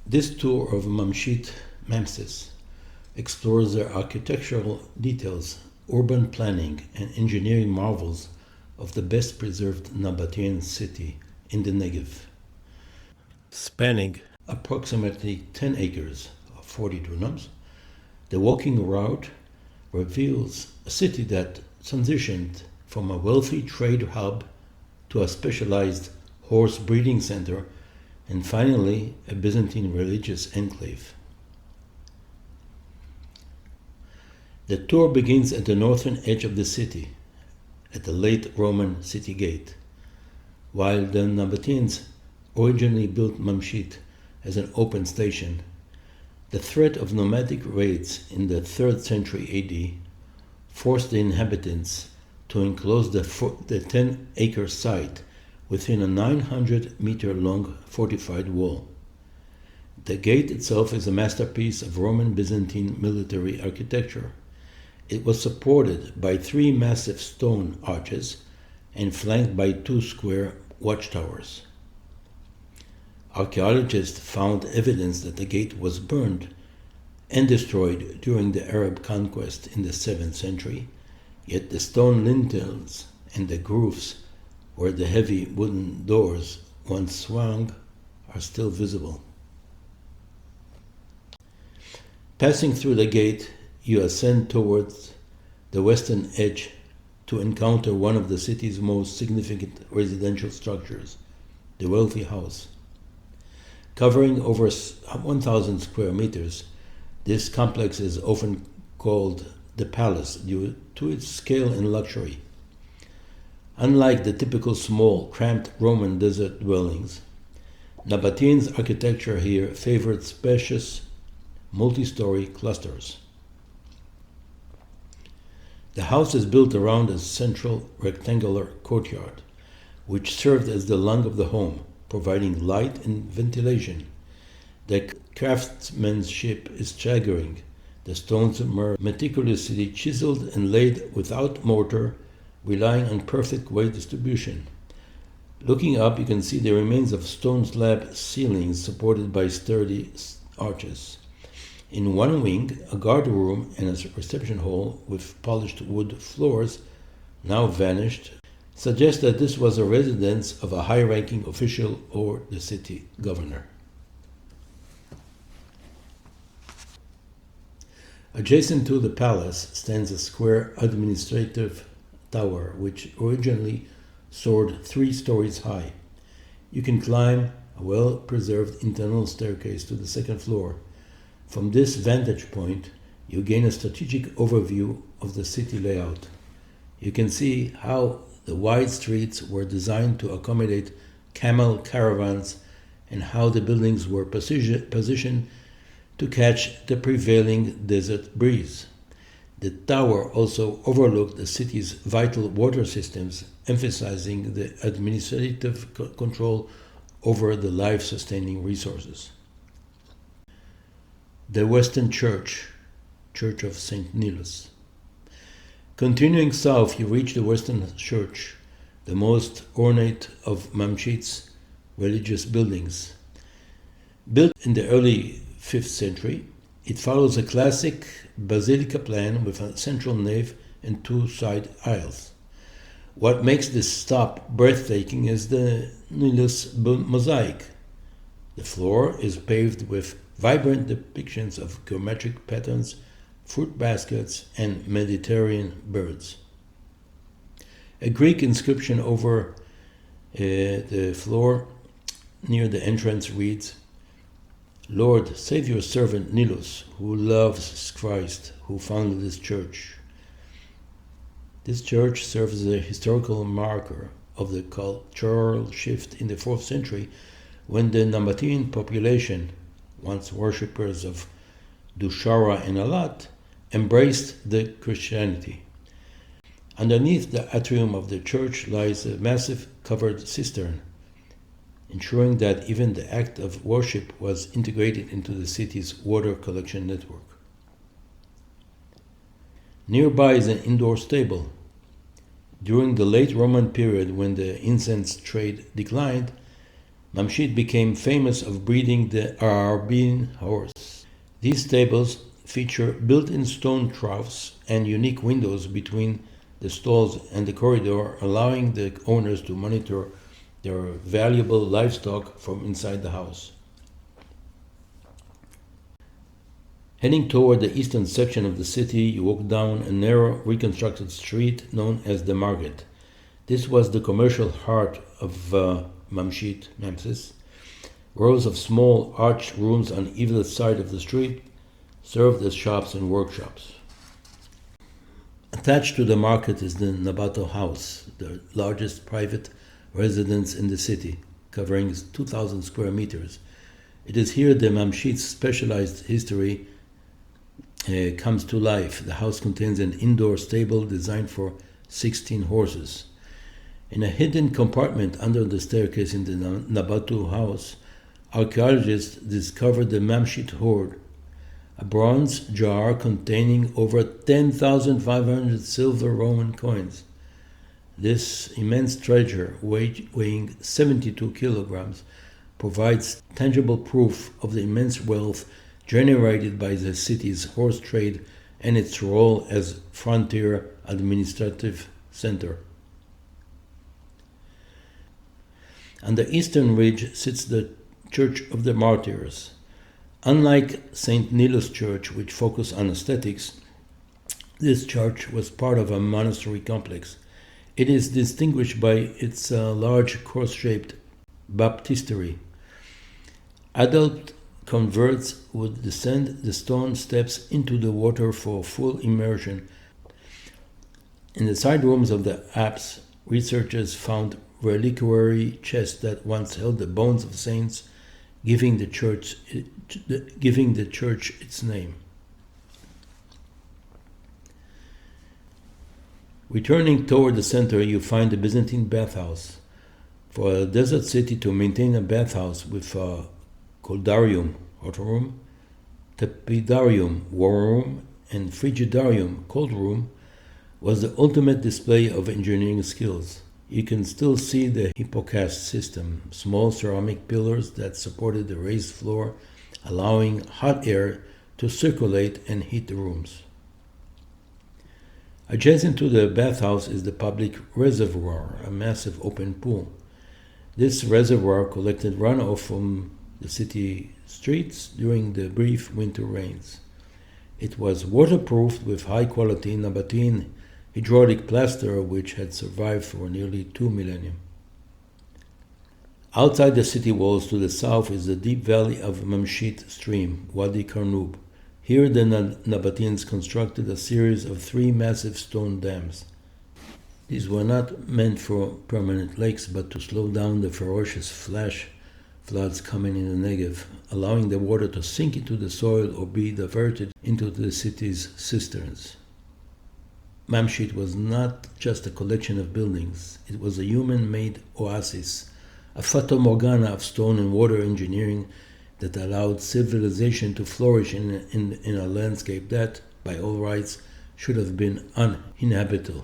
This tour of Mampsis explores the architectural details, urban planning, and engineering marvels of the best preserved Nabatean city in the Negev. Spanning approximately 10 acres, 40 dunams, the walking route reveals a city that transitioned from a wealthy trade hub to a specialized horse breeding center and finally a Byzantine religious enclave. The tour begins at the northern edge of the city, at the late Roman city gate. While the Nabateans originally built Mamshit as an open station, the threat of nomadic raids in the 3rd century AD forced the inhabitants to enclose the 10-acre site within a 900-meter-long fortified wall. The gate itself is a masterpiece of Roman Byzantine military architecture. It was supported by 3 massive stone arches and flanked by 2 square watchtowers. Archaeologists found evidence that the gate was burned and destroyed during the Arab conquest in the 7th century, yet the stone lintels and the grooves where the heavy wooden doors once swung are still visible. Passing through the gate, you ascend towards the western edge to encounter one of the city's most significant residential structures, the wealthy house. Covering over 1,000 square meters, this complex is often called the palace due to its scale and luxury. Unlike the typical small, cramped Roman desert dwellings, Nabatean's architecture here favored spacious, multi-story clusters. The house is built around a central rectangular courtyard, which served as the lung of the home, providing light and ventilation. The craftsmanship is staggering. The stones are meticulously chiseled and laid without mortar, relying on perfect weight distribution. Looking up, you can see the remains of stone slab ceilings supported by sturdy arches. In one wing, a guard room and a reception hall with polished wood floors, now vanished, suggests that this was a residence of a high-ranking official or the city governor. Adjacent to the palace stands a square administrative tower, which originally soared 3 stories high. You can climb a well-preserved internal staircase to the 2nd floor. From this vantage point, you gain a strategic overview of the city layout. You can see how the wide streets were designed to accommodate camel caravans and how the buildings were positioned to catch the prevailing desert breeze. The tower also overlooked the city's vital water systems, emphasizing the administrative control over the life-sustaining resources. The Western Church, Church of St. Nicholas. Continuing south, you reach the Western Church, the most ornate of Mamshit's religious buildings. Built in the early 5th century, it follows a classic basilica plan with a central nave and 2 side aisles. What makes this stop breathtaking is the Nicholas mosaic. The floor is paved with vibrant depictions of geometric patterns, fruit baskets, and Mediterranean birds. A Greek inscription over the floor near the entrance reads, "Lord, save your servant Nilus, who loves Christ, who founded this church." This church serves as a historical marker of the cultural shift in the 4th century when the Nabatean population, once worshippers of Dushara and Alat, embraced the Christianity. Underneath the atrium of the church lies a massive covered cistern, ensuring that even the act of worship was integrated into the city's water collection network. Nearby is an indoor stable. During the late Roman period, when the incense trade declined, Mamshit became famous of breeding the Arabian horse. These stables feature built-in stone troughs and unique windows between the stalls and the corridor, allowing the owners to monitor their valuable livestock from inside the house. Heading toward the eastern section of the city, you walk down a narrow reconstructed street known as the Market. This was the commercial heart of Mamshit, Mampsis. Rows of small arched rooms on either side of the street served as shops and workshops. Attached to the market is the Nabatean house, the largest private residence in the city, covering 2,000 square meters. It is here the Mamshit's specialized history comes to life. The house contains an indoor stable designed for 16 horses. In a hidden compartment under the staircase in the Nabatean house, archaeologists discovered the Mamshit Tour, a bronze jar containing over 10,500 silver Roman coins. This immense treasure, weighing 72 kilograms, provides tangible proof of the immense wealth generated by the city's horse trade and its role as frontier administrative center. On the eastern ridge sits the Church of the Martyrs. Unlike St. Nilo's Church, which focused on aesthetics, this church was part of a monastery complex. It is distinguished by its large cross-shaped baptistery. Adult converts would descend the stone steps into the water for full immersion. In the side rooms of the apse, researchers found reliquary chests that once held the bones of saints, giving the church its name. Returning toward the center, you find the Byzantine bathhouse. For a desert city to maintain a bathhouse with a coldarium, hot room, tepidarium, warm room, and frigidarium, cold room, was the ultimate display of engineering skills. You can still see the hypocast system, small ceramic pillars that supported the raised floor, allowing hot air to circulate and heat the rooms. Adjacent to the bathhouse is the public reservoir, a massive open pool. This reservoir collected runoff from the city streets during the brief winter rains. It was waterproofed with high-quality Nabatean hydraulic plaster which had survived for nearly 2 millennia. Outside the city walls to the south is the deep valley of Mamshit stream, Wadi Karnub. Here the Nabateans constructed a series of 3 massive stone dams. These were not meant for permanent lakes, but to slow down the ferocious flash floods coming in the Negev, allowing the water to sink into the soil or be diverted into the city's cisterns. Mamshit was not just a collection of buildings, it was a human-made oasis, a fata morgana of stone and water engineering that allowed civilization to flourish in a landscape that, by all rights, should have been uninhabitable.